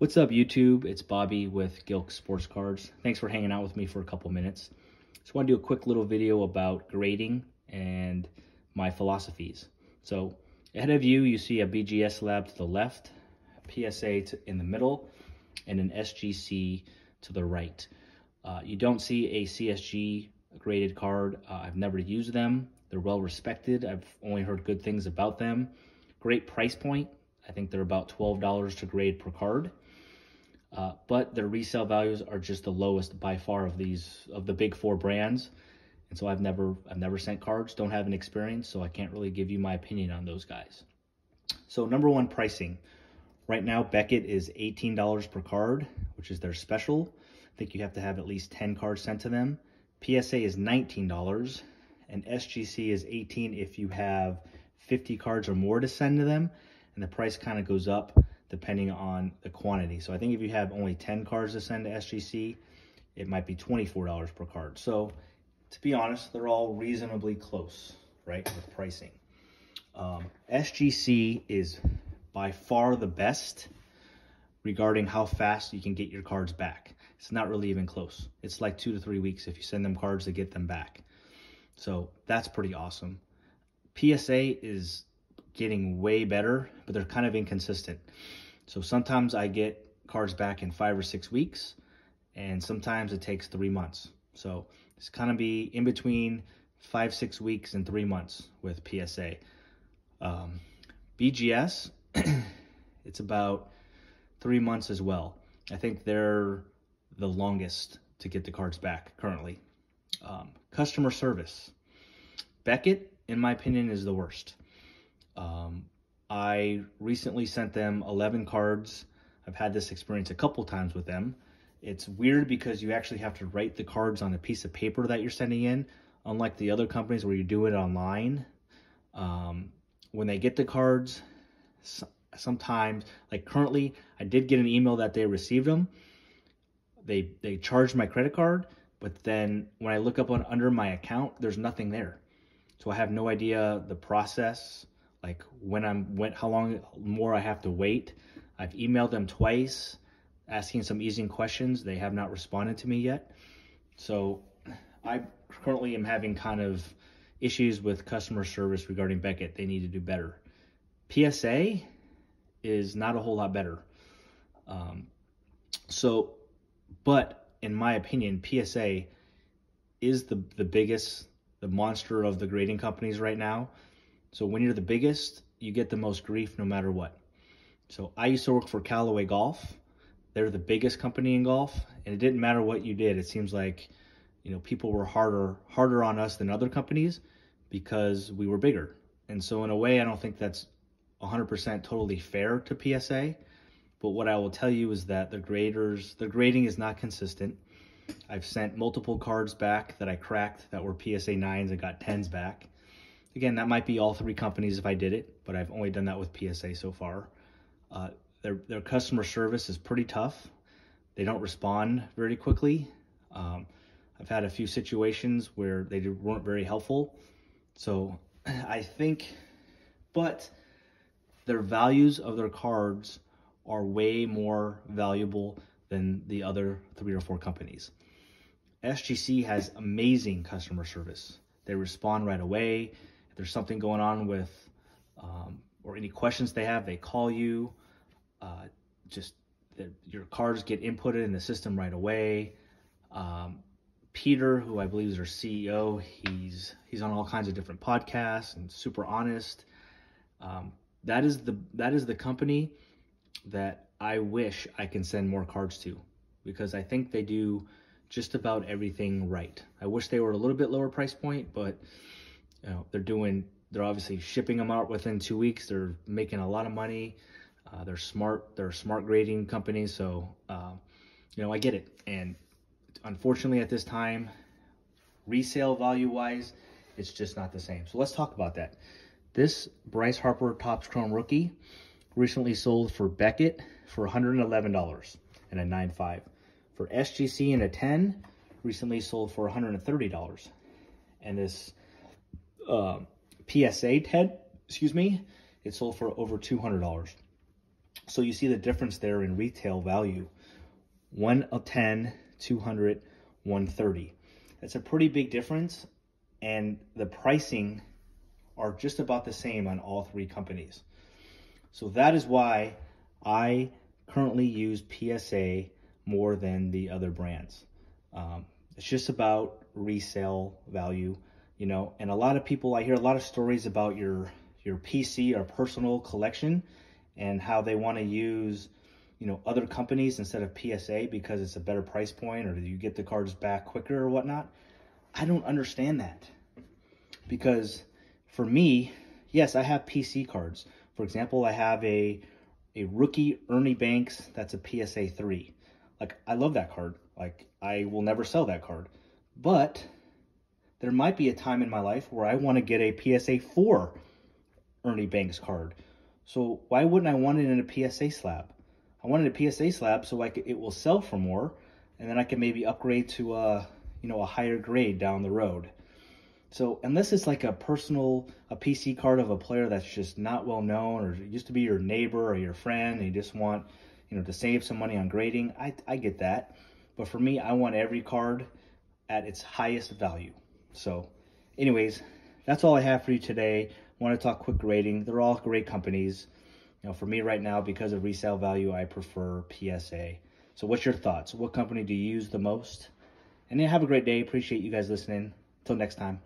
What's up, YouTube? It's Bobby with Gilk Sports Cards. Thanks for hanging out with me for a couple minutes. Just want to do a quick little video about grading and my philosophies. So ahead of you, you see a BGS lab to the left, a PSA in the middle, and an SGC to the right. You don't see a CSG graded card. I've never used them. They're well respected. I've only heard good things about them. Great price point. I think they're about $12 to grade per card. But their resale values are just the lowest by far of the big four brands. And so I've never sent cards, don't have an experience, so I can't really give you my opinion on those guys. So number one, pricing. Right now, Beckett is $18 per card, which is their special. I think you have to have at least 10 cards sent to them. PSA is $19, and SGC is $18 if you have 50 cards or more to send to them, and the price kind of goes up depending on the quantity. So I think if you have only 10 cards to send to SGC, it might be $24 per card. So to be honest, they're all reasonably close, right, with pricing. SGC is by far the best regarding how fast you can get your cards back. It's not really even close. It's like 2 to 3 weeks if you send them cards to get them back. So that's pretty awesome. PSA is getting way better, but they're kind of inconsistent. So sometimes I get cards back in 5 or 6 weeks, and sometimes it takes 3 months. So it's kind of be in between 5, 6 weeks and 3 months with PSA. BGS, it's about 3 months as well. I think they're the longest to get the cards back currently. Customer service. Beckett, in my opinion, is the worst. I recently sent them 11 cards. I've had this experience a couple times with them. It's weird because you actually have to write the cards on a piece of paper that you're sending in, unlike the other companies where you do it online. When they get the cards, sometimes, like currently, I did get an email that they received them. They charged my credit card, but then when I look up under my account, there's nothing there. So I have no idea the process, like how long more I have to wait. I've emailed them twice, asking some easy questions. They have not responded to me yet. So I currently am having kind of issues with customer service regarding Beckett. They need to do better. PSA is not a whole lot better. But in my opinion, PSA is the biggest, the monster of the grading companies right now. So when you're the biggest, you get the most grief no matter what. So I used to work for Callaway Golf. They're the biggest company in golf, and it didn't matter what you did. It seems like, you know, people were harder on us than other companies because we were bigger. And so in a way, I don't think that's 100% totally fair to PSA. But what I will tell you is that the grading is not consistent. I've sent multiple cards back that I cracked that were PSA 9s and got 10s back. Again, that might be all 3 companies if I did it, but I've only done that with PSA so far. Their customer service is pretty tough. They don't respond very quickly. I've had a few situations where they weren't very helpful. So I think, but their values of their cards are way more valuable than the other 3 or 4 companies. SGC has amazing customer service. They respond right away. If there's something going on with, or any questions they have, they call you. Your cards get inputted in the system right away. Peter, who I believe is their CEO, he's on all kinds of different podcasts and super honest. That is the company that I wish I can send more cards to, because I think they do just about everything right. I wish they were a little bit lower price point, but you know, they're obviously shipping them out within 2 weeks. They're making a lot of money. They're smart. They're a smart grading company. So, you know, I get it. And unfortunately at this time, resale value wise, it's just not the same. So let's talk about that. This Bryce Harper Topps Chrome rookie recently sold for Beckett for $111 and a 9.5. For SGC and a 10, recently sold for $130. And this PSA 10, it sold for over $200. So you see the difference there in retail value. 110, 200, 130. That's a pretty big difference, and the pricing are just about the same on all three companies. So that is why I currently use PSA more than the other brands. It's just about resale value, you know, and a lot of people, I hear a lot of stories about your PC or personal collection and how they want to use, you know, other companies instead of PSA because it's a better price point or you get the cards back quicker or whatnot. I don't understand that, because for me, yes, I have PC cards. For example, I have a rookie Ernie Banks that's a PSA 3. Like, I love that card. Like, I will never sell that card. But there might be a time in my life where I want to get a PSA 4 Ernie Banks card. So why wouldn't I want it in a PSA slab? I wanted a PSA slab so it will sell for more, and then I can maybe upgrade to a higher grade down the road. So unless it's like a PC card of a player that's just not well known, or used to be your neighbor or your friend, and you just want, you know, to save some money on grading, I get that. But for me, I want every card at its highest value. So anyways, that's all I have for you today. I want to talk quick grading. They're all great companies. You know, for me right now, because of resale value, I prefer PSA. So what's your thoughts? What company do you use the most? And have a great day. Appreciate you guys listening. Until next time.